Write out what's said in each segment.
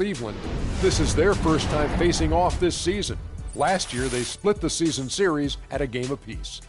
Cleveland. This is their first time facing off this season. Last year, they split the season series at a game apiece.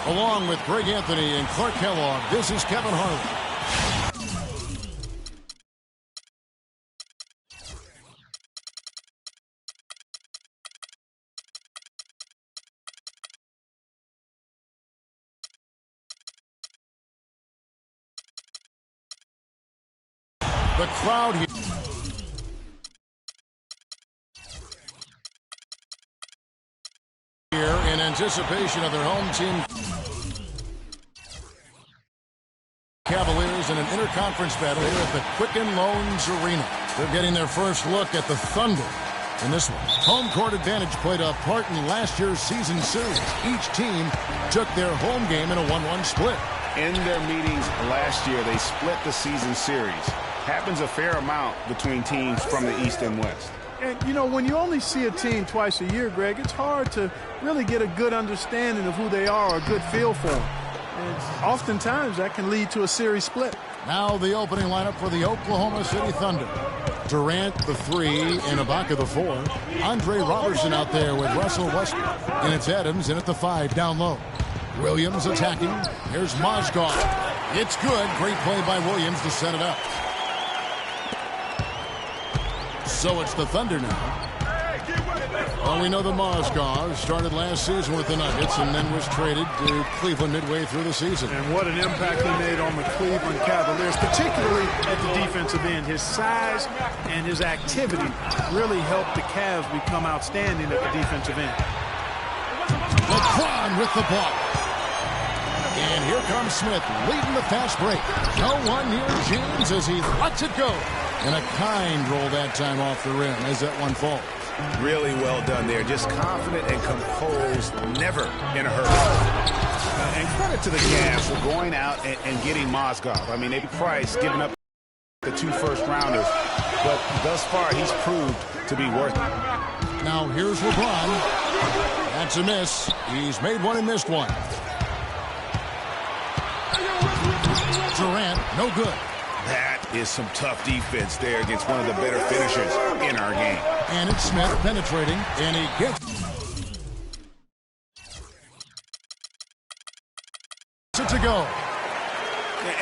Along with Greg Anthony and Clark Kellogg, this is Kevin Harlan. The crowd here. In anticipation of their home team Cavaliers in an interconference battle here at the Quicken Loans Arena. They're getting their first look at the Thunder in this one. Home court advantage played a part in last year's season series. Each team took their home game in a 1-1 split. In their meetings last year, they split the season series. Happens a fair amount between teams from the East and West. And, you know, when you only see a team twice a year, Greg, it's hard to really get a good understanding of who they are or a good feel for them. And oftentimes that can lead to a series split. Now the opening lineup for the Oklahoma City Thunder. Durant, the 3, and Ibaka, the 4. Andre Robertson out there with Russell Westbrook. And it's Adams in at the 5 down low. Williams attacking. Here's Mozgov. It's good. Great play by Williams to set it up. So it's the Thunder now. Well, we know the Mozgov started last season with the Nuggets and then was traded to Cleveland midway through the season. And what an impact he made on the Cleveland Cavaliers, particularly at the defensive end. His size and his activity really helped the Cavs become outstanding at the defensive end. LeBron with the ball. And here comes Smith leading the fast break. No one near James as he lets it go. And a kind roll that time off the rim as that one falls. Really well done there. Just confident and composed, never in a hurry. And credit to the Cavs for going out and getting Mozgov. I mean, they priced giving up the 2 first-rounders, but thus far he's proved to be worth it. Now here's LeBron. That's a miss. He's made one and missed one. Durant, no good. That is some tough defense there against one of the better finishers in our game. And it's Smith penetrating, and he gets it to go.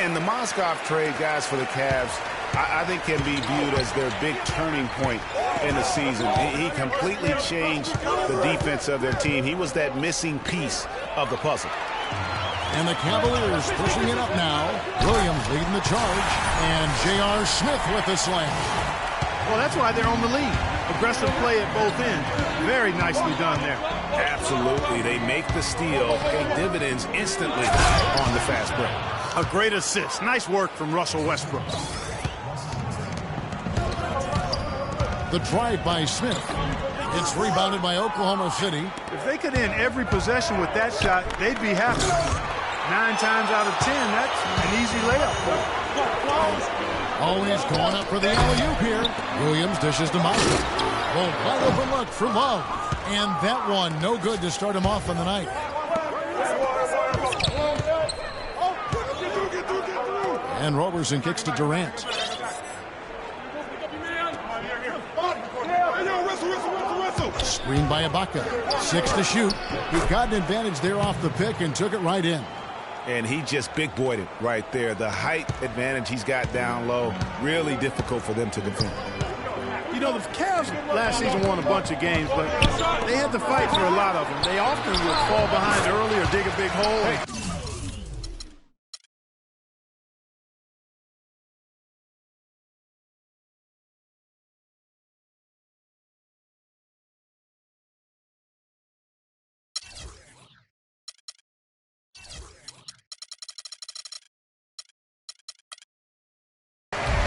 And the Mozgov trade, guys, for the Cavs, I think can be viewed as their big turning point in the season. He completely changed the defense of their team. He was that missing piece of the puzzle. And the Cavaliers pushing it up now. Williams leading the charge. And J.R. Smith with the slam. Well, that's why they're on the lead. Aggressive play at both ends. Very nicely done there. Absolutely. They make the steal, pay dividends instantly on the fast break. A great assist. Nice work from Russell Westbrook. The drive by Smith. It's rebounded by Oklahoma City. If they could end every possession with that shot, they'd be happy. 9 times out of 10, that's an easy layup. Oh, he's going up for the alley-oop here. Williams dishes to Mozgov. Oh, wide open look for Love. And that one, no good to start him off on the night. And Robertson kicks to Durant. Screen by Ibaka. 6 to shoot. He got an advantage there off the pick and took it right in. And he just big-boyed it right there. The height advantage he's got down low, really difficult for them to defend. You know, the Cavs last season won a bunch of games, but they had to fight for a lot of them. They often would fall behind early or dig a big hole.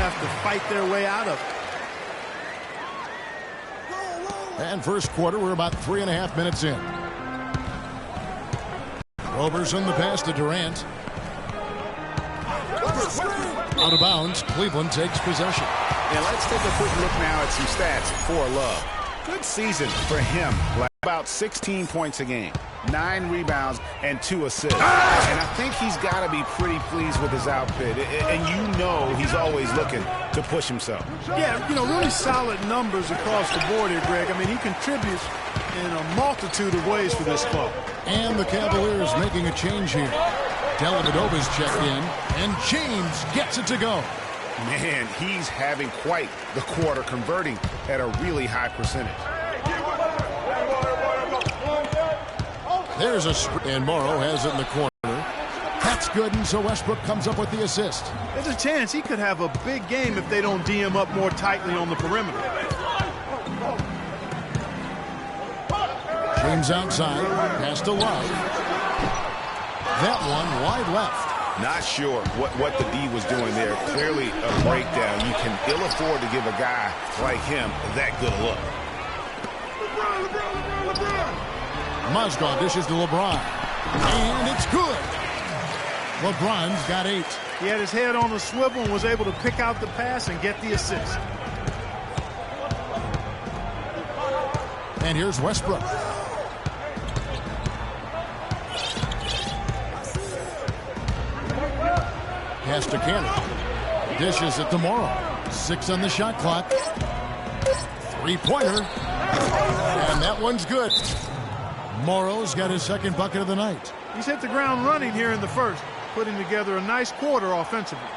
have to fight their way out of it. And first quarter, we're about 3.5 minutes in. Roberson the pass to Durant. Out of bounds, Cleveland takes possession. And let's take a quick look now at some stats for Love. Good season for him. About 16 points a game, 9 rebounds, and 2 assists. And I think he's got to be pretty pleased with his output. And you know he's always looking to push himself. Yeah, really solid numbers across the board here, Greg. I mean, he contributes in a multitude of ways for this club. And the Cavaliers making a change here. Dellavedova's checked in, and James gets it to go. Man, he's having quite the quarter, converting at a really high percentage. There's and Morrow has it in the corner. That's good, and so Westbrook comes up with the assist. There's a chance he could have a big game if they don't D him up more tightly on the perimeter. James outside, pass to Love. That one wide left. Not sure what the D was doing there. Clearly a breakdown. You can ill afford to give a guy like him that good a look. Mozgov dishes to LeBron. And it's good. LeBron's got 8. He had his head on the swivel and was able to pick out the pass and get the assist. And here's Westbrook. Pass to Cannon. Dishes it to Morrow. 6 on the shot clock. 3-pointer. And that one's good. Morrow's got his second bucket of the night. He's hit the ground running here in the first, putting together a nice quarter offensively.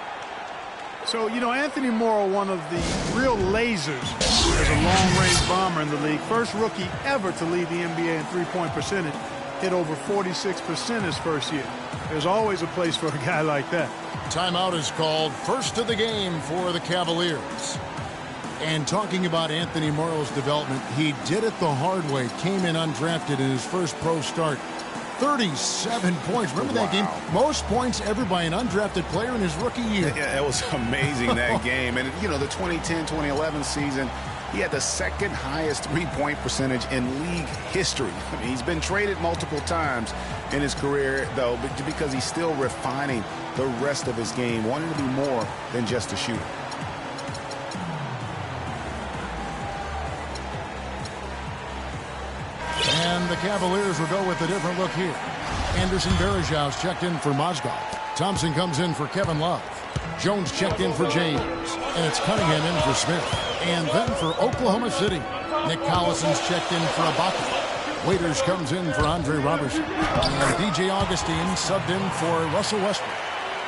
So, Anthony Morrow, one of the real lasers as a long-range bomber in the league. First rookie ever to lead the NBA in three-point percentage. Hit over 46% his first year. There's always a place for a guy like that. Timeout is called. First of the game for the Cavaliers. And talking about Anthony Morrow's development, he did it the hard way. Came in undrafted in his first pro start. 37 points. Remember that game? Most points ever by an undrafted player in his rookie year. Yeah, it was amazing, that game. And, the 2010-2011 season, he had the second highest three-point percentage in league history. I mean, he's been traded multiple times in his career, though, because he's still refining the rest of his game, wanting to be more than just a shooter. And the Cavaliers will go with a different look here. Anderson Varejão's checked in for Mozgov. Thompson comes in for Kevin Love. Jones checked in for James. And it's Cunningham in for Smith. And then for Oklahoma City, Nick Collison's checked in for Ibaka. Waiters comes in for Andre Robertson. And DJ Augustine subbed in for Russell Westbrook.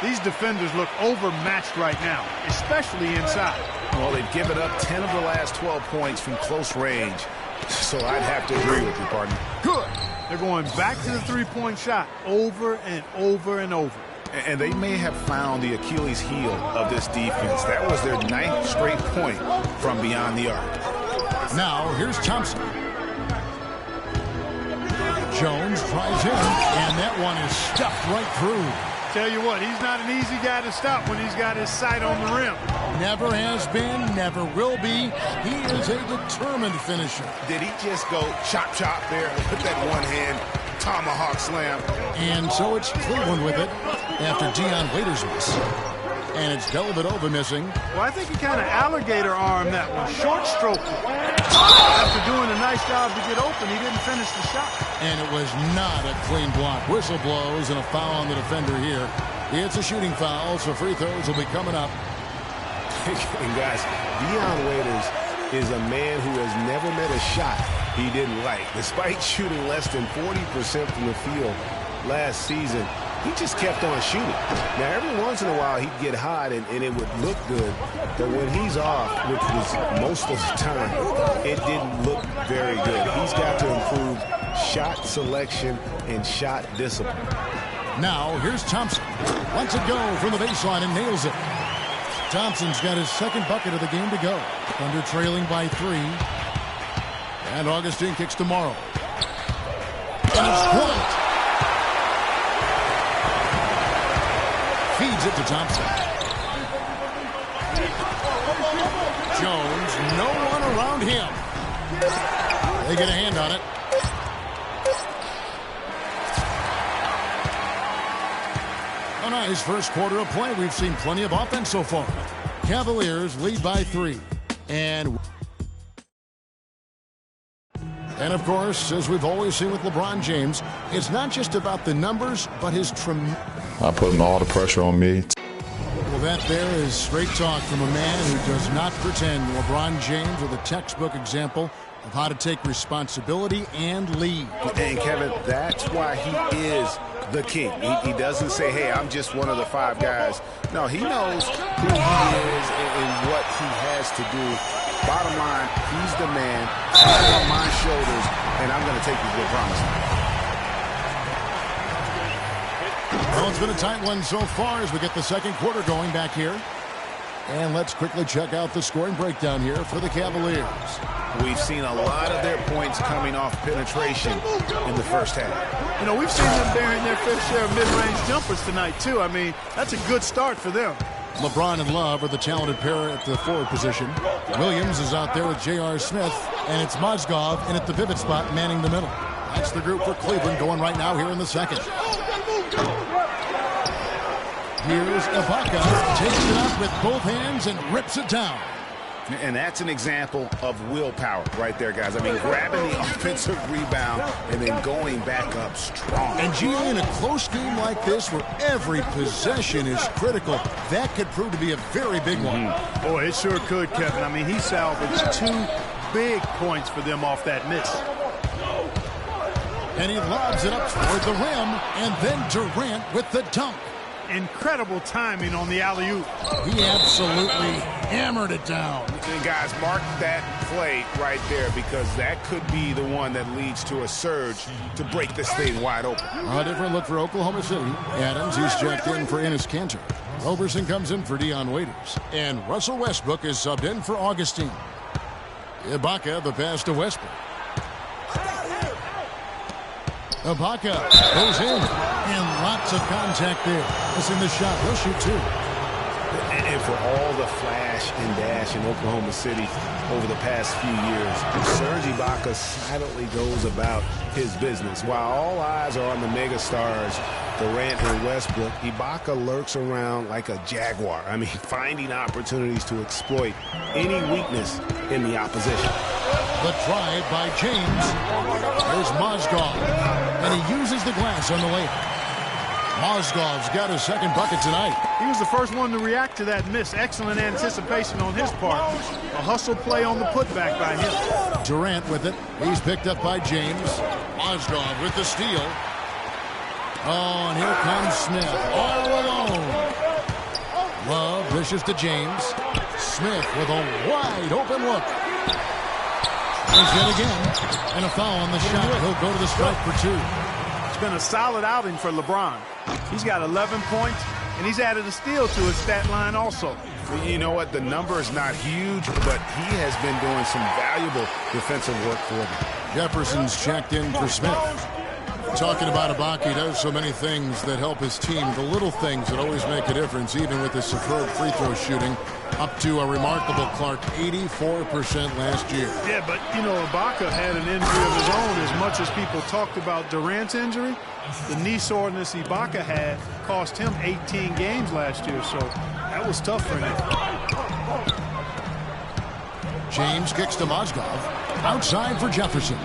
These defenders look overmatched right now, especially inside. Well, they've given up 10 of the last 12 points from close range. So I'd have to agree with you, partner. Good. They're going back to the three-point shot over and over and over. And they may have found the Achilles heel of this defense. That was their 9th straight point from beyond the arc. Now, here's Thompson. Jones tries in, and that one is stuffed right through. Tell you what, he's not an easy guy to stop when he's got his sight on the rim. Never has been, never will be. He is a determined finisher. Did he just go chop there with that one-hand tomahawk slam? And so it's Cleveland with it after Dion Waiters miss. And it's Dellavedova missing. Well, I think he kind of alligator armed that one, short stroked it. After doing a nice job to get open, he didn't finish the shot. And it was not a clean block. Whistle blows and a foul on the defender here. It's a shooting foul, so free throws will be coming up. And guys, Dion Waiters is a man who has never met a shot he didn't like. Despite shooting less than 40% from the field last season, he just kept on shooting. Now, every once in a while, he'd get hot, and it would look good. But when he's off, which was most of the time, it didn't look very good. He's got to improve shot selection and shot discipline. Now, here's Thompson. Lets it go from the baseline and nails it. Thompson's got his second bucket of the game to go. Thunder trailing by 3. And Augustine kicks to Morrow. And it's blocked. Feeds it to Thompson. Jones. No one around him. They get a hand on it. A nice first quarter of play. We've seen plenty of offense so far. Cavaliers lead by 3. And of course, as we've always seen with LeBron James, it's not just about the numbers, but his I put all the pressure on me. Well, that there is straight talk from a man who does not pretend. LeBron James with a textbook example of how to take responsibility and lead. And Kevin, that's why he is the king. He doesn't say, hey, I'm just one of the 5 guys. No, he knows who he is and what he has to do. Bottom line, he's the man. He's on my shoulders, and I'm going to take you to the promised land. Well, it's been a tight one so far as we get the second quarter going back here. And let's quickly check out the scoring breakdown here for the Cavaliers. We've seen a lot of their points coming off penetration in the first half. You know, we've seen them bearing their fair share of mid-range jumpers tonight, too. I mean, that's a good start for them. LeBron and Love are the talented pair at the forward position. Williams is out there with J.R. Smith, and it's Mozgov in at the pivot spot manning the middle. That's the group for Cleveland going right now here in the second. Here's Ibaka, takes it up with both hands and rips it down. And that's an example of willpower right there, guys. I mean, grabbing the offensive rebound and then going back up strong. And, Gino, in a close game like this where every possession is critical, that could prove to be a very big one. Boy, it sure could, Kevin. I mean, he salvaged 2 big points for them off that miss. And he lobs it up toward the rim, and then Durant with the dunk. Incredible timing on the alley-oop. He absolutely hammered it down. And guys, mark that play right there because that could be the one that leads to a surge to break this thing wide open. A different look for Oklahoma City. Adams, he's checked in for Enes Kanter. Roberson comes in for Dion Waiters. And Russell Westbrook is subbed in for Augustine. Ibaka, the pass to Westbrook. Ibaka goes in, and lots of contact there. Missing the shot. He'll shoot 2. And for all the flash and dash in Oklahoma City over the past few years, Serge Ibaka silently goes about his business. While all eyes are on the megastars, Durant and Westbrook, Ibaka lurks around like a jaguar. I mean, finding opportunities to exploit any weakness in the opposition. The drive by James. There's Mozgov, and he uses the glass on the layup. Mozgov's got his second bucket tonight. He was the first one to react to that miss. Excellent anticipation on his part. A hustle play on the putback by him. Durant with it. He's picked up by James. Mozgov with the steal. Oh, and here comes Smith all alone. Love dishes to James. Smith with a wide open look. Tries yet again. And a foul on the shot. He'll go to the stripe for 2. It's been a solid outing for LeBron. He's got 11 points, and he's added a steal to his stat line also. You know what? The number is not huge, but he has been doing some valuable defensive work for them. Jefferson's checked in for Smith. Talking about Ibaka, he does so many things that help his team. The little things that always make a difference, even with his superb free throw shooting. Up to a remarkable, Clark, 84% last year. Yeah, but, you know, Ibaka had an injury of his own. As much as people talked about Durant's injury, the knee soreness Ibaka had cost him 18 games last year, so that was tough for him. James kicks to Mozgov. Outside for Jefferson.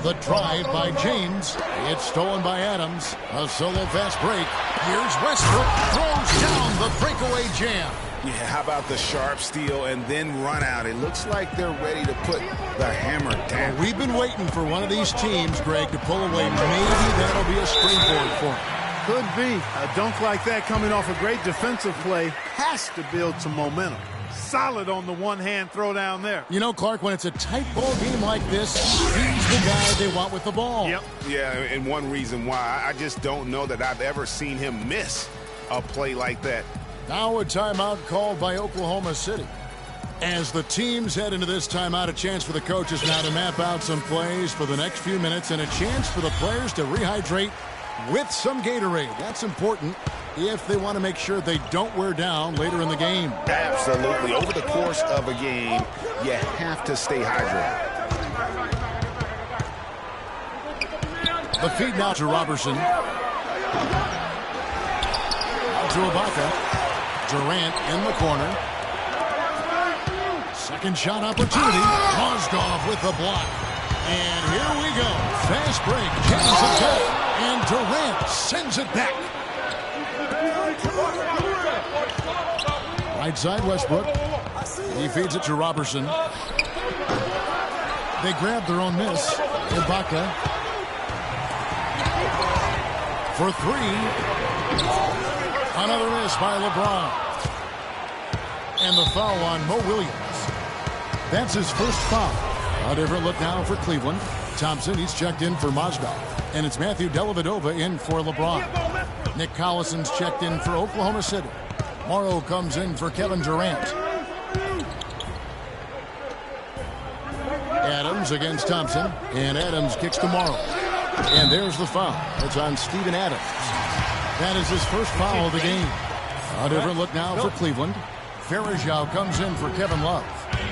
The drive by James. It's stolen by Adams. A solo fast break. Here's Westbrook. Throws down the breakaway jam. Yeah, how about the sharp steal and then run out? It looks like they're ready to put the hammer down. Well, we've been waiting for one of these teams, Greg, to pull away. Maybe that'll be a springboard for him. Could be. A dunk like that coming off a great defensive play has to build some momentum. Solid on the one-hand throw down there. You know, Clark, when it's a tight ball game like this, he's the guy they want with the ball. Yep. Yeah, and one reason why, I just don't know that I've ever seen him miss a play like that. Now a timeout called by Oklahoma City. As the teams head into this timeout, a chance for the coaches now to map out some plays for the next few minutes and a chance for the players to rehydrate with some Gatorade. That's important if they want to make sure they don't wear down later in the game. Absolutely. Over the course of a game, you have to stay hydrated. The feed now to Robertson. Out to Ibaka. Durant in the corner. Second shot opportunity. Mozgov with the block. And here we go. Fast break. James attack. And Durant sends it back. Right side Westbrook. He feeds it to Robertson. They grab their own miss. Ibaka. For three. Another miss by LeBron. And the foul on Mo Williams. That's his first foul. A different look now for Cleveland. Thompson, he's checked in for Mozgov. And it's Matthew Dellavedova in for LeBron. Nick Collison's checked in for Oklahoma City. Morrow comes in for Kevin Durant. Adams against Thompson. And Adams kicks to Morrow. And there's the foul. It's on Steven Adams. That is his first foul of the game. A different look now for Cleveland. Farajao comes in for Kevin Love.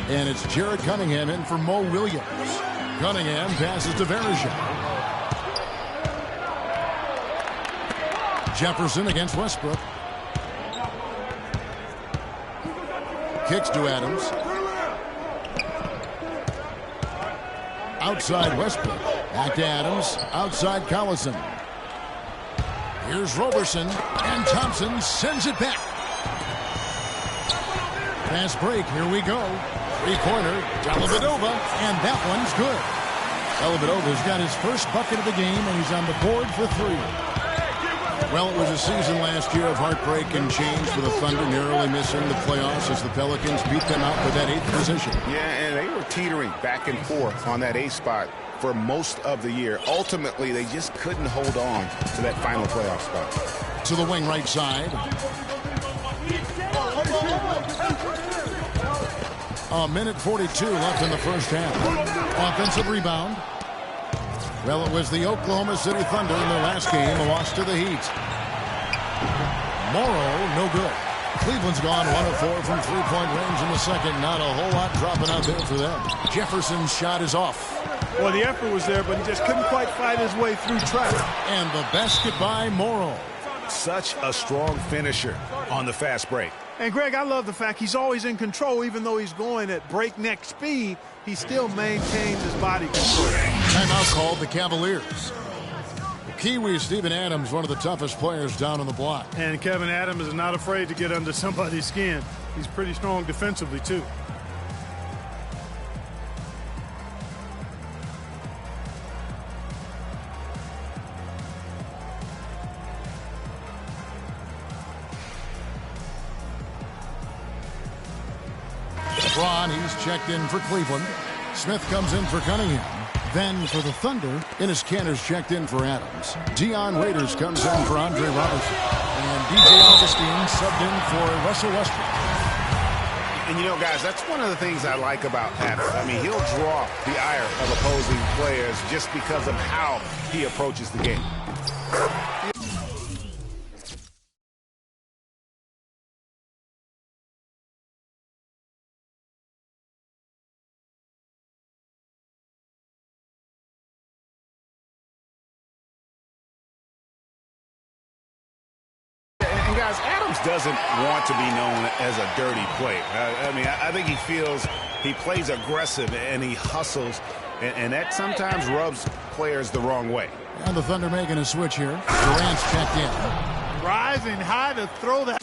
And it's Jared Cunningham in for Mo Williams. Cunningham passes to Farajao. Jefferson against Westbrook. Kicks to Adams. Outside Westbrook. Back to Adams. Outside Collison. Here's Robertson. And Thompson sends it back. Fast break. Here we go. Three-pointer. Dellavedova. And that one's good. Dellavedova's got his first bucket of the game, and he's on the board for three. Well, it was a season last year of heartbreak and change for the Thunder, narrowly missing the playoffs as the Pelicans beat them out for that 8th position. Yeah, and they were teetering back and forth on that 8th spot for most of the year. Ultimately, they just couldn't hold on to that final playoff spot. To the wing right side. A minute 42 left in the first half. Offensive rebound. Well, it was the Oklahoma City Thunder in their last game, a loss to the Heat. Morrow, no good. Cleveland's gone 1 of 4 from three-point range in the second. Not a whole lot dropping out there for them. Jefferson's shot is off. Well, the effort was there, but he just couldn't quite fight his way through traffic. And the basket by Morrow. Such a strong finisher on the fast break. And, Greg, I love the fact he's always in control. Even though he's going at breakneck speed, he still maintains his body control. Timeout called the Cavaliers. Kiwi Steven Adams, one of the toughest players down on the block. And Kevin Adams is not afraid to get under somebody's skin. He's pretty strong defensively, too. LeBron, he's checked in for Cleveland. Smith comes in for Cunningham. Then for the Thunder, Enes Kanter's checked in for Adams. Dion Waiters comes in for Andre Robertson. And DJ Augustine subbed in for Russell Westbrook. And, you know, guys, that's one of the things I like about Adams. I mean, he'll draw the ire of opposing players just because of how he approaches the game. Guys, Adams doesn't want to be known as a dirty player. I mean, I think he feels he plays aggressive and he hustles, and that sometimes rubs players the wrong way. And the Thunder making a switch here. Durant's checked in. Rising high to throw that.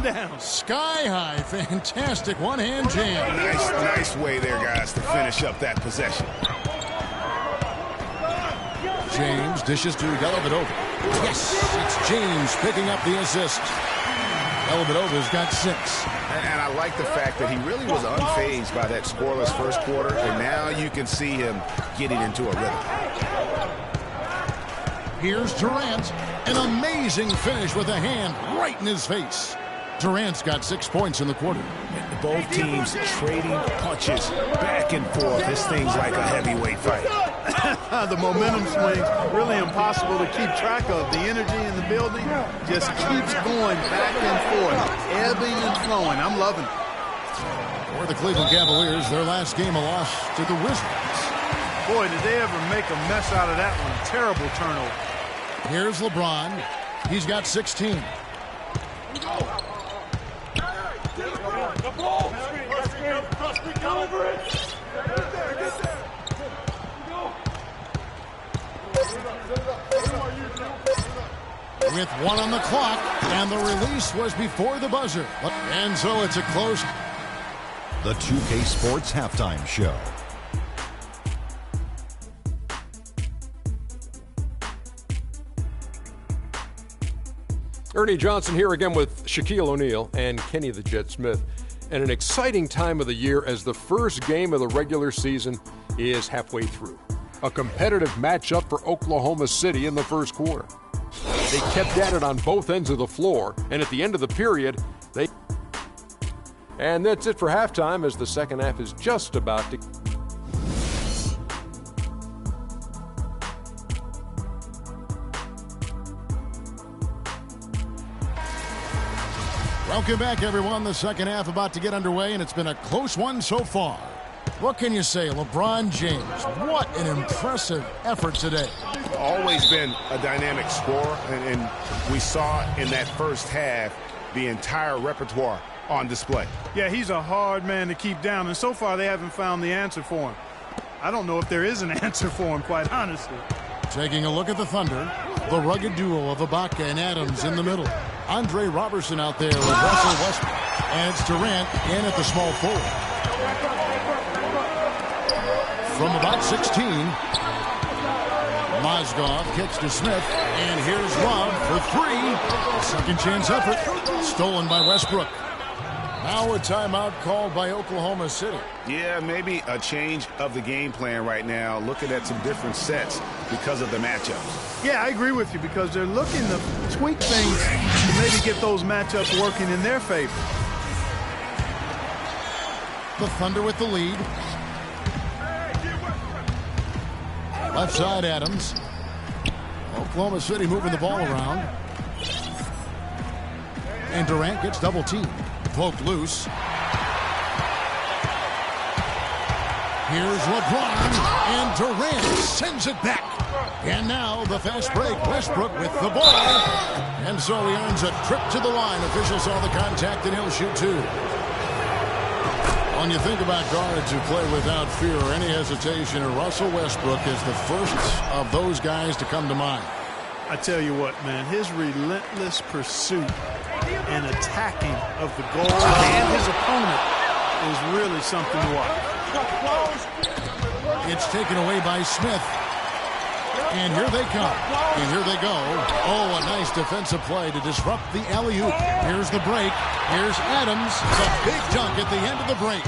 him down. Sky high. Fantastic one-hand jam. Nice way there, guys, to finish up that possession. James dishes to Dellavedova. Yes, it's James picking up the assist. Dellavedova's got 6. And I like the fact that he really was unfazed by that scoreless first quarter, and now you can see him getting into a rhythm. Here's Durant. An amazing finish with a hand right in his face. Durant's got 6 points in the quarter. Both teams trading punches back and forth. This thing's like a heavyweight fight. The momentum swings, really impossible to keep track of. The energy in the building just keeps going back and forth, ebbing and flowing. I'm loving it. For the Cleveland Cavaliers, their last game a loss to the Wizards. Boy, did they ever make a mess out of that one. Terrible turnover. Here's LeBron. He's got 16. With 1 on the clock, and the release was before the buzzer. And so it's a close. The 2K Sports Halftime Show. Ernie Johnson here again with Shaquille O'Neal and Kenny the Jet Smith. And an exciting time of the year as the first game of the regular season is halfway through. A competitive matchup for Oklahoma City in the first quarter. They kept at it on both ends of the floor, and at the end of the period, And that's it for halftime as the second half is just about to... Welcome back, everyone. The second half about to get underway, and it's been a close one so far. What can you say? LeBron James, what an impressive effort today. Always been a dynamic scorer, and we saw in that first half the entire repertoire on display. Yeah, he's a hard man to keep down, and so far they haven't found the answer for him. I don't know if there is an answer for him, quite honestly. Taking a look at the Thunder, the rugged duo of Ibaka and Adams in the middle. Andre Robertson out there with Russell Westbrook. And it's Durant in at the small forward. From about 16, Mozgov kicks to Smith, and here's Love for 3. Second chance effort, stolen by Westbrook. Now a timeout called by Oklahoma City. Yeah, maybe a change of the game plan right now, looking at some different sets because of the matchups. Yeah, I agree with you because they're looking to tweak things to maybe get those matchups working in their favor. The Thunder with the lead. Left side, Adams. Oklahoma City moving the ball around. And Durant gets double teamed. Poked loose. Here's LeBron, and Durant sends it back. And now the fast break. Westbrook with the ball. And so he earns a trip to the line. Officials saw the contact, and he'll shoot 2. When you think about guards who play without fear or any hesitation, Russell Westbrook is the first of those guys to come to mind. I tell you what, man, his relentless pursuit and attacking of the goal and his opponent is really something to watch. It's taken away by Smith. And here they come. And here they go. Oh, a nice defensive play to disrupt the alley-oop. Here's the break. Here's Adams. The big dunk at the end of the break.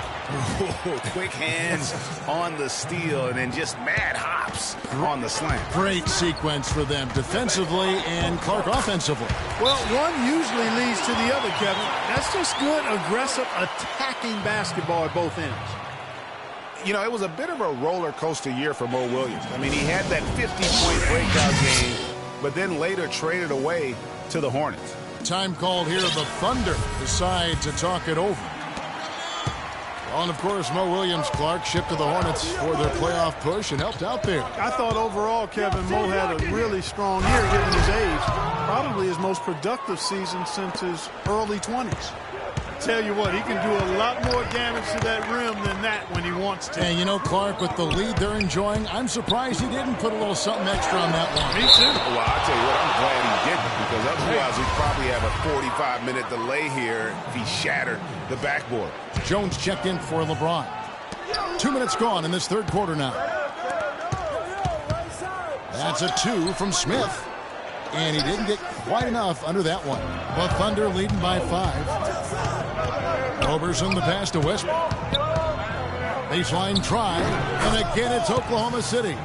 Quick hands on the steal and then just mad hops on the slam. Great sequence for them defensively and Clark offensively. Well, one usually leads to the other, Kevin. That's just good, aggressive, attacking basketball at both ends. You know, it was a bit of a roller coaster year for Mo Williams. I mean, he had that 50-point breakout game, but then later traded away to the Hornets. Time called here. The Thunder decide to talk it over. Well, and of course, Mo Williams, Clark, shipped to the Hornets for their playoff push and helped out there. I thought overall, Kevin, Mo had a really strong year given his age. Probably his most productive season since his early 20s. Tell you what, he can do a lot more damage to that rim than that when he wants to. And you know, Clark, with the lead they're enjoying, I'm surprised he didn't put a little something extra on that one. Me too. Well, I'll tell you what, I'm glad he didn't, because otherwise realize we probably have a 45-minute delay here if he shattered the backboard. Jones checked in for LeBron. 2 minutes gone in this third quarter now. That's a 2 from Smith. And he didn't get quite enough under that one. The Thunder leading by 5. Roberson the pass to Westbrook. Baseline try. And again, it's Oklahoma City.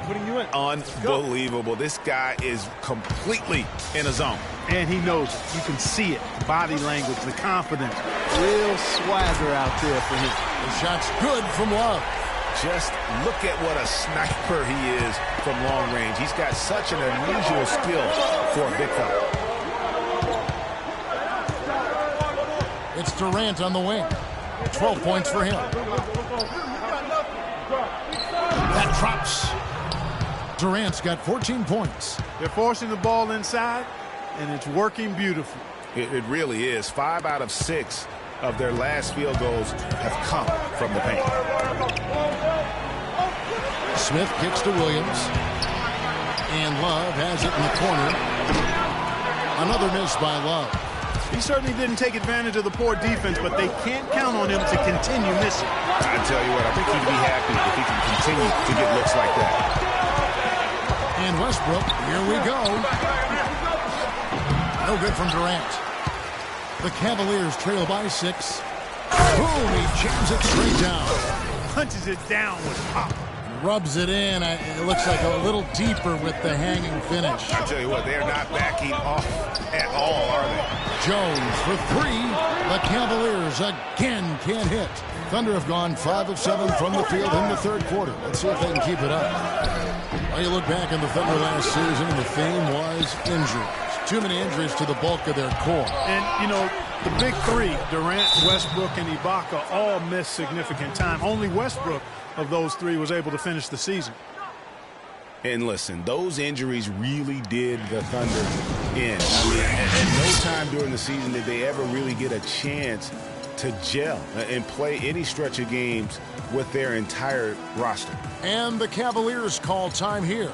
Unbelievable. This guy is completely in a zone. And he knows it. You can see it. Body language, the confidence. Real swagger out there for him. The shot's good from Love. Just look at what a sniper he is from long range. He's got such an unusual skill for a big fella. It's Durant on the wing. 12 points for him. That drops. Durant's got 14 points. They're forcing the ball inside, and it's working beautifully. It really is. 5 out of 6 of their last field goals have come from the paint. Smith kicks to Williams. And Love has it in the corner. Another miss by Love. He certainly didn't take advantage of the poor defense, but they can't count on him to continue missing. I tell you what, I think he'd be happy if he can continue to get looks like that. And Westbrook, here we go. No good from Durant. The Cavaliers trail by 6. Boom, he jams it straight down. Punches it down with pop. Rubs it in. It looks like a little deeper with the hanging finish. I tell you what, they're not backing off at all, are they? Jones for 3. The Cavaliers again can't hit. Thunder have gone 5 of 7 from the field in the third quarter. Let's see if they can keep it up. Well, you look back in the Thunder last season, and the theme was injuries. Too many injuries to the bulk of their core. And, you know, the big 3, Durant, Westbrook, and Ibaka, all missed significant time. Only Westbrook of those 3 was able to finish the season. And listen, those injuries really did the Thunder in. I mean, at no time during the season did they ever really get a chance to gel and play any stretch of games with their entire roster. And the Cavaliers call time here.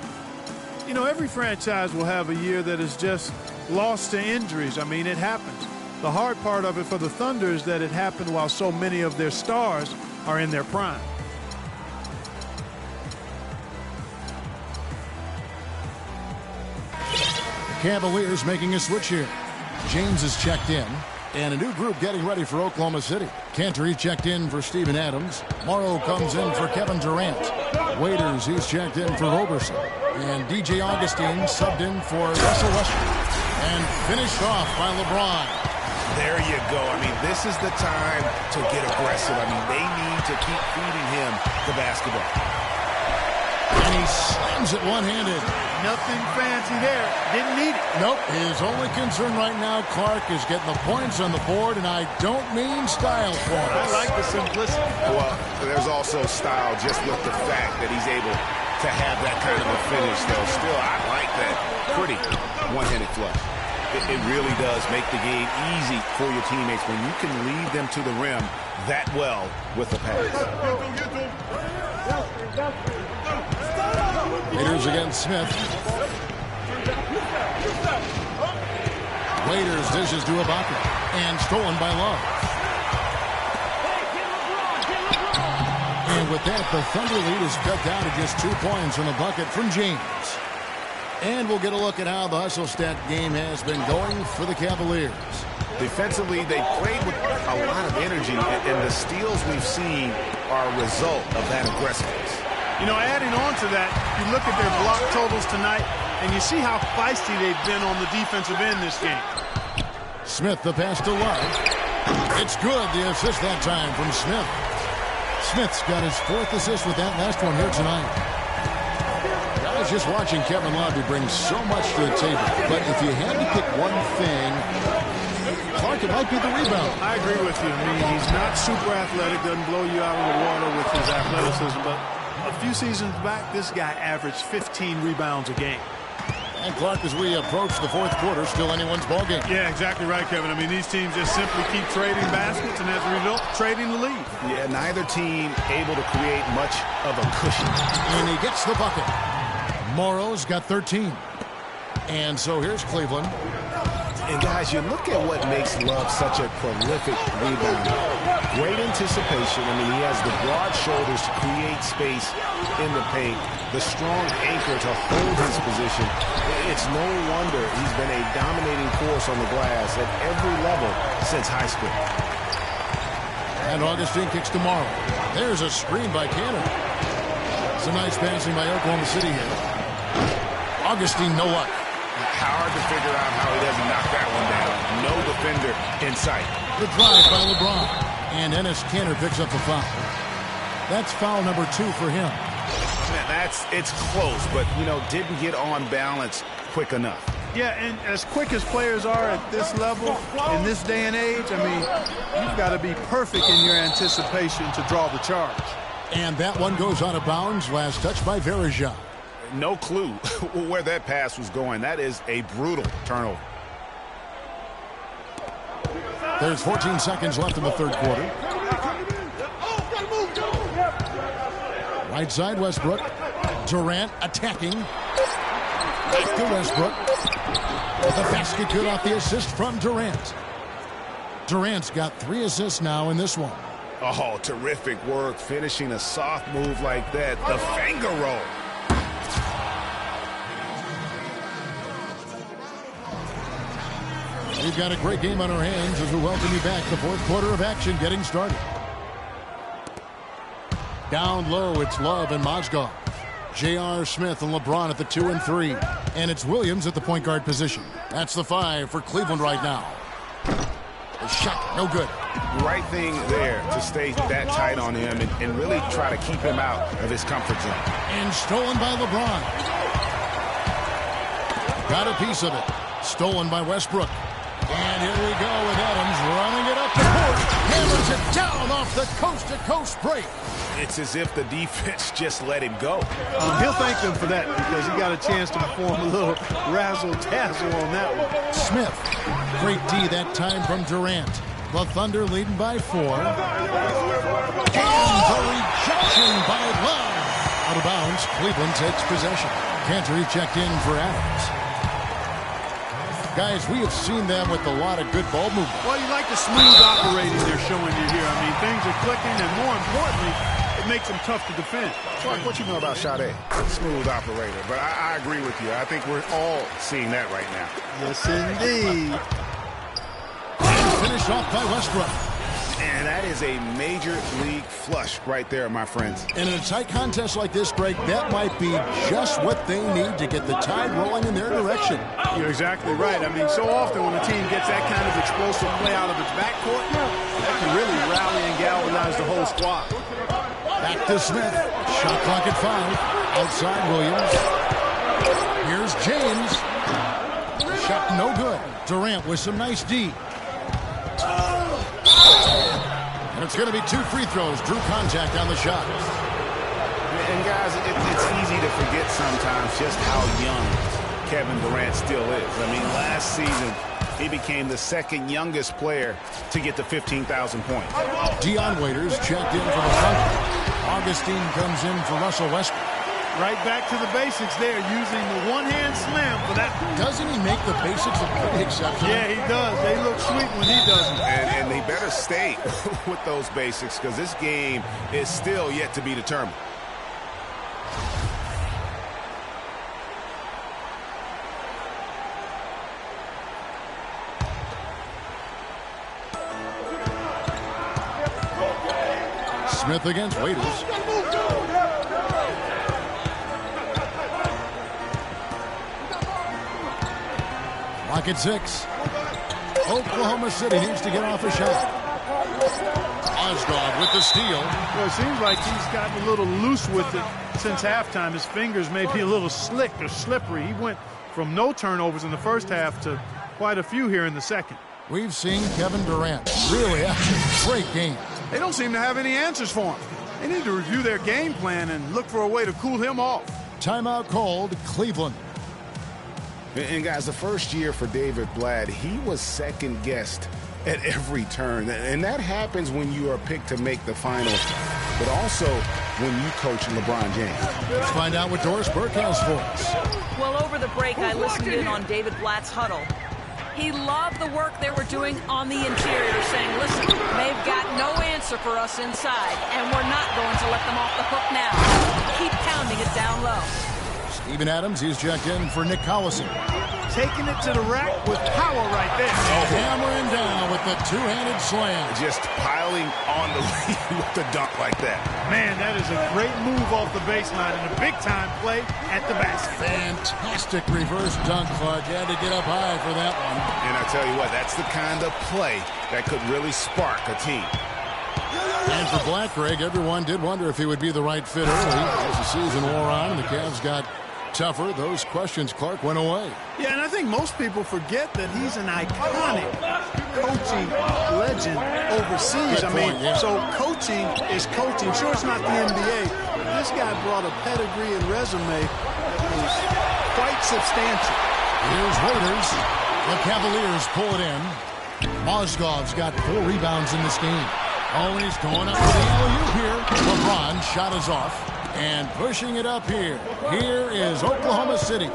You know, every franchise will have a year that is just lost to injuries. I mean, it happens. The hard part of it for the Thunder is that it happened while so many of their stars are in their prime. Cavaliers making a switch here. James is checked in. And a new group getting ready for Oklahoma City. Cantor checked in for Steven Adams. Morrow comes in for Kevin Durant. Waiters, he's checked in for Roberson. And DJ Augustine subbed in for Russell Westbrook. And finished off by LeBron. There you go. I mean, this is the time to get aggressive. I mean, they need to keep feeding him the basketball. And he slams it one-handed. Nothing fancy there. Didn't need it. Nope. His only concern right now, Clark, is getting the points on the board, and I don't mean style points. I like the simplicity. Well, there's also style just with the fact that he's able to have that kind of a finish, though. Still, I like that pretty one-handed flush. It really does make the game easy for your teammates when you can lead them to the rim that well with the pass. Waiters against Smith. Waiters dishes to Ibaka. And stolen by Love. And with that, the Thunder lead is cut down to just 2 points from the bucket from James. And we'll get a look at how the hustle stat game has been going for the Cavaliers. Defensively, they played with a lot of energy, and the steals we've seen are a result of that aggressiveness. You know, adding on to that, you look at their block totals tonight, and you see how feisty they've been on the defensive end this game. Smith, the pass to Love. It's good, the assist that time from Smith. Smith's got his 4th assist with that last one here tonight. I was just watching Kevin Love. He brings so much to the table. But if you had to pick one thing, Clark, it might be the rebound. I agree with you. I mean, he's not super athletic, doesn't blow you out of the water with his athleticism, but a few seasons back, this guy averaged 15 rebounds a game. And Clark, as we approach the 4th quarter, still anyone's ballgame. Yeah, exactly right, Kevin. I mean, these teams just simply keep trading baskets, and as a result, trading the lead. Yeah, neither team able to create much of a cushion. And he gets the bucket. Morrow's got 13. And so here's Cleveland. And guys, you look at what makes Love such a prolific rebounder. Great anticipation. I mean, he has the broad shoulders to create space in the paint, the strong anchor to hold his position. It's no wonder he's been a dominating force on the glass at every level since high school. And Augustine kicks to Morrow. There's a screen by Cannon. It's a nice passing by Oklahoma City here. Augustine, no luck. Hard to figure out how he doesn't knock that one down. No defender in sight. The drive by LeBron. And Enes Kanter picks up the foul. That's foul number 2 for him. It's close, but, didn't get on balance quick enough. Yeah, and as quick as players are at this level, in this day and age, I mean, you've got to be perfect in your anticipation to draw the charge. And that one goes out of bounds. Last touch by Verija. No clue where that pass was going. That is a brutal turnover. There's 14 seconds left in the third quarter. Right side, Westbrook. Durant attacking. Back to Westbrook. The basket good off the assist from Durant. Durant's got 3 assists now in this one. Oh, terrific work finishing a soft move like that. The finger roll. We've got a great game on our hands as we welcome you back. The fourth quarter of action getting started. Down low, it's Love and Mozgov. J.R. Smith and LeBron at the 2 and 3. And it's Williams at the point guard position. That's the 5 for Cleveland right now. The shot, no good. Right thing there to stay that tight on him and really try to keep him out of his comfort zone. And stolen by LeBron. Got a piece of it. Stolen by Westbrook. And here we go with Adams running it up the court. Hammers it down off the coast-to-coast break. It's as if the defense just let him go. He'll thank them for that because he got a chance to perform a little razzle-dazzle on that one. Smith. Great D that time from Durant. The Thunder leading by 4. And the rejection by Love. Out of bounds, Cleveland takes possession. Cantor checked in for Adams. Guys, we have seen them with a lot of good ball movement. Well, you like the smooth operating they're showing you here. I mean, things are clicking, and more importantly, it makes them tough to defend. Clark, what you know about Sade? Smooth operator. But I agree with you. I think we're all seeing that right now. Yes, indeed. And finished off by Westbrook. And that is a major league flush right there, my friends. And in a tight contest like this, Greg, that might be just what they need to get the tide rolling in their direction. You're exactly right. I mean, so often when a team gets that kind of explosive play out of its backcourt, that can really rally and galvanize the whole squad. Back to Smith. Shot clock at 5. Outside Williams. Here's James. Shot no good. Durant with some nice D. And it's going to be 2 free throws. Drew contact on the shot. And guys, it's easy to forget sometimes just how young Kevin Durant still is. I mean, last season, he became the second youngest player to get to 15,000 points. Dion Waiters checked in for the Thunder. Augustine comes in for Russell Westbrook. Right back to the basics there, using the one-hand slam for that. Doesn't he make the basics look pretty exceptional? Yeah, he does. They look sweet when he does it. And they better stay with those basics because this game is still yet to be determined. Smith against Waiters. Clock at 6. Oklahoma City needs to get off a shot. Mozgov with the steal. Well, it seems like he's gotten a little loose with it since halftime. His fingers may be a little slick or slippery. He went from no turnovers in the first half to quite a few here in the second. We've seen Kevin Durant really have a great game. They don't seem to have any answers for him. They need to review their game plan and look for a way to cool him off. Timeout called, Cleveland. And guys, the first year for David Blatt, he was second guessed at every turn. And that happens when you are picked to make the finals, but also when you coach LeBron James. Let's find out what Doris Burke has for us. Well, over the break, I listened in on David Blatt's huddle. He loved the work they were doing on the interior, saying, listen, they've got no answer for us inside, and we're not going to let them off the hook now. Keep pounding it down low. Steven Adams, he's checked in for Nick Collison. Taking it to the rack with power right there. Hammering down with the two-handed slam. Just piling on the lead with the dunk like that. Man, that is a great move off the baseline and a big-time play at the basket. Fantastic reverse dunk, Clark. You had to get up high for that one. And I tell you what, that's the kind of play that could really spark a team. And for Black, Greg, everyone did wonder if he would be the right fit early. As the season wore on and the Cavs got tougher, those questions, Clark, went away. Yeah, and I think most people forget that he's an iconic coaching legend overseas. So coaching is coaching. Sure, it's not the NBA, but this guy brought a pedigree and resume that was quite substantial. Here's Raiders. The Cavaliers pull it in. Mozgov's got 4 rebounds in this game. Oh, he's going up for the alley-oop here. LeBron shot is off. And pushing it up here. Here is Oklahoma City.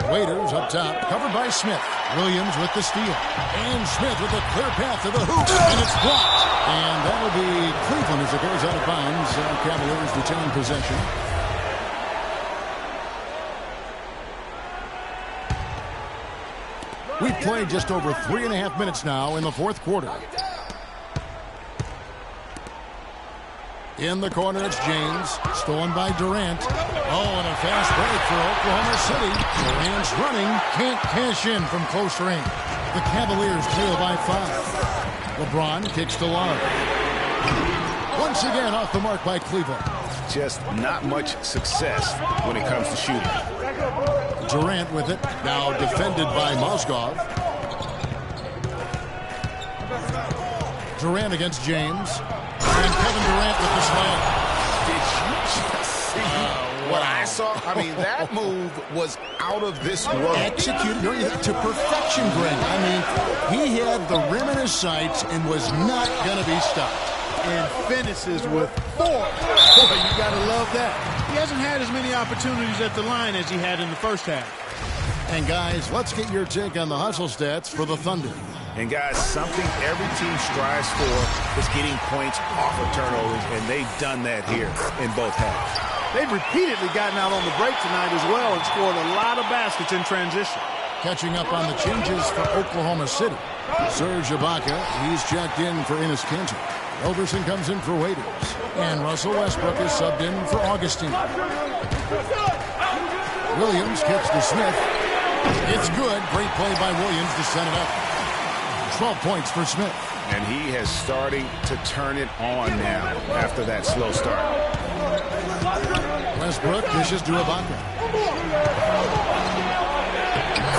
Waiters up top, covered by Smith. Williams with the steal. And Smith with a clear path to the hoop. And it's blocked. And that'll be Cleveland as it goes out of bounds. Cavaliers retain possession. We've played just over 3.5 minutes now in the fourth quarter. In the corner, it's James. Stolen by Durant. Oh, and a fast break for Oklahoma City. Durant's running. Can't cash in from close range. The Cavaliers trail by 5. LeBron kicks to Love. Once again off the mark by Cleveland. Just not much success when it comes to shooting. Durant with it. Now defended by Mozgov. Durant against James. And Kevin Durant with the slam. Did you just see what I saw? I mean, that move was out of this world. Executed to perfection, Greg. I mean, he had the rim in his sights and was not going to be stopped. And finishes with 4. Boy, you got to love that. He hasn't had as many opportunities at the line as he had in the first half. And, guys, let's get your take on the hustle stats for the Thunder. And, guys, something every team strives for is getting points off of turnovers, and they've done that here in both halves. They've repeatedly gotten out on the break tonight as well and scored a lot of baskets in transition. Catching up on the changes for Oklahoma City. Serge Ibaka, he's checked in for Enes Kanter. Elverson comes in for Waiters. And Russell Westbrook is subbed in for Augustine. Williams kicks to Smith. It's good. Great play by Williams to set it up. 12 points for Smith. And he has starting to turn it on now after that slow start. Westbrook dishes to Ibaka.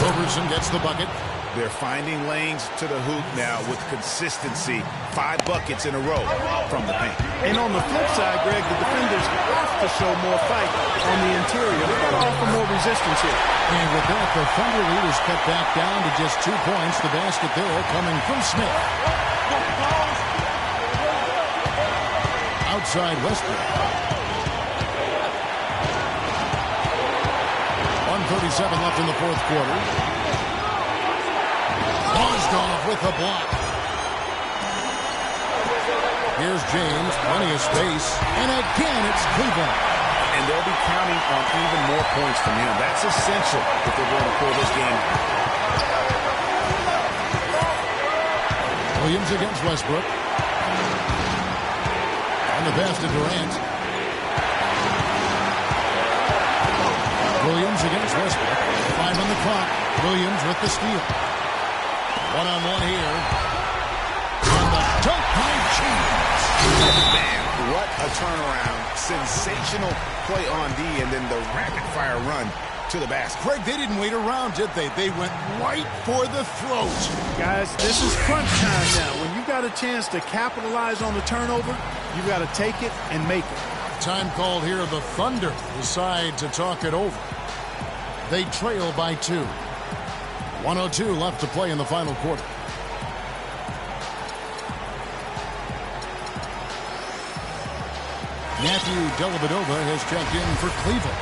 Robertson gets the bucket. They're finding lanes to the hoop now with consistency. 5 buckets in a row from the paint. And on the flip side, Greg, the defenders have to show more fight on the interior. They've got to offer more resistance here. And with that, the Thunder lead is cut back down to just 2 points. The basket there coming from Smith. Outside Westbrook. 1:37 left in the fourth quarter. Mozgov with a block. Here's James, plenty of space. And again, it's Cleveland. And they'll be counting on even more points from him. That's essential if they're going to pull this game. Williams against Westbrook. On the pass to Durant. Williams against Westbrook. 5 on the clock. Williams with the steal. One-on-one here. And the dunk by James. Man, what a turnaround. Sensational play on D, and then the rapid-fire run to the basket. Craig, they didn't wait around, did they? They went right for the throat. Guys, this is crunch time now. When you got a chance to capitalize on the turnover, you got to take it and make it. Time called here. The Thunder decide to talk it over. They trail by 2. 1:02 left to play in the final quarter. Matthew Dellavedova has checked in for Cleveland.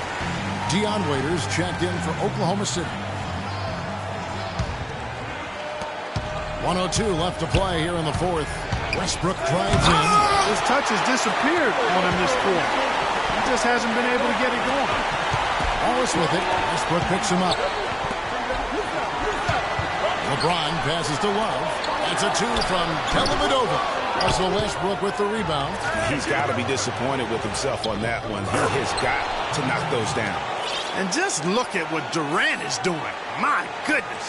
Dion Waiters checked in for Oklahoma City. 1:02 left to play here in the fourth. Westbrook drives in. His touch has disappeared on him this quarter. He just hasn't been able to get it going. Wallace with it. Westbrook picks him up. LeBron passes to Love. That's a two from Dellavedova. Russell Westbrook with the rebound. He's got to be disappointed with himself on that one. He has got to knock those down. And just look at what Durant is doing. My goodness.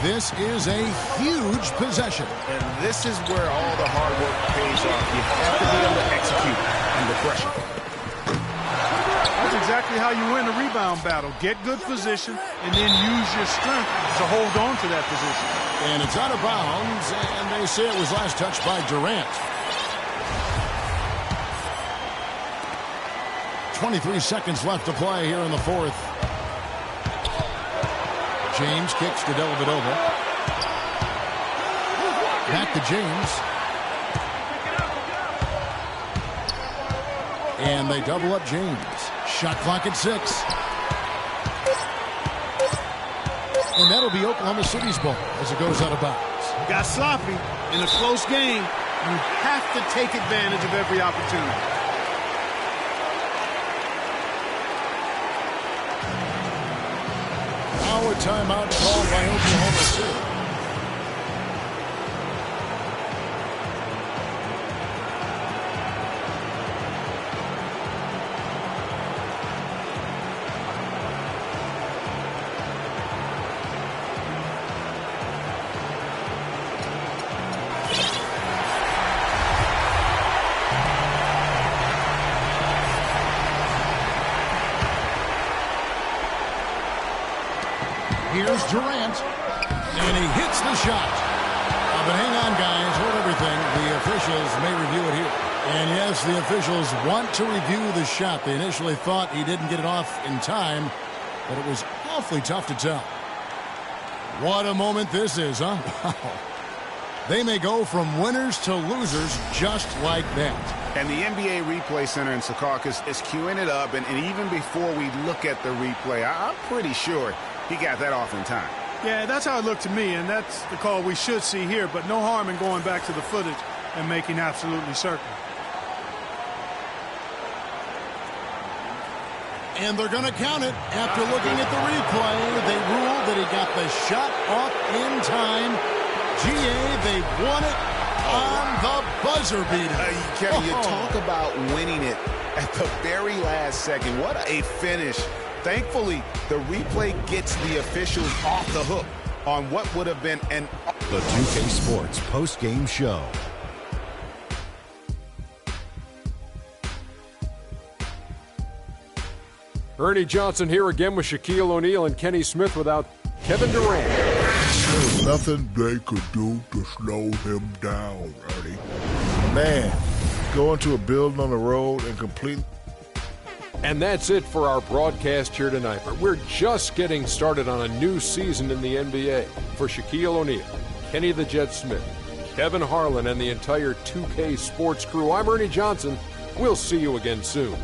This is a huge possession. And this is where all the hard work pays off. You have to be able to execute under pressure. That's exactly how you win a rebound battle. Get good position and then use your strength to hold on to that position. And it's out of bounds, and they say it was last touched by Durant. 23 seconds left to play here in the fourth. James kicks to Dellavedova. Back to James. And they double up James. Shot clock at 6. And that'll be Oklahoma City's ball as it goes out of bounds. Got sloppy in a close game. You have to take advantage of every opportunity. Now a timeout called by Oklahoma City. Here's Durant, and he hits the shot. But hang on, guys, hold everything. The officials may review it here. And yes, the officials want to review the shot. They initially thought he didn't get it off in time, but it was awfully tough to tell. What a moment this is, huh? Wow. They may go from winners to losers just like that. And the NBA Replay Center in Secaucus is queuing it up, and even before we look at the replay, I'm pretty sure he got that off in time. Yeah, that's how it looked to me, and that's the call we should see here, but no harm in going back to the footage and making absolutely certain. And they're going to count it. After looking at the replay, they ruled that he got the shot off in time. GA, they won it on the buzzer beater. Kevin, you talk about winning it at the very last second. What a finish. Thankfully, the replay gets the officials off the hook on what would have been an... The 2K Sports post-game show. Ernie Johnson here again with Shaquille O'Neal and Kenny Smith without Kevin Durant. There's nothing they could do to slow him down, Ernie. Man, going to a building on the road and complete... And that's it for our broadcast here tonight. But we're just getting started on a new season in the NBA. For Shaquille O'Neal, Kenny the Jet Smith, Kevin Harlan, and the entire 2K Sports crew, I'm Ernie Johnson. We'll see you again soon.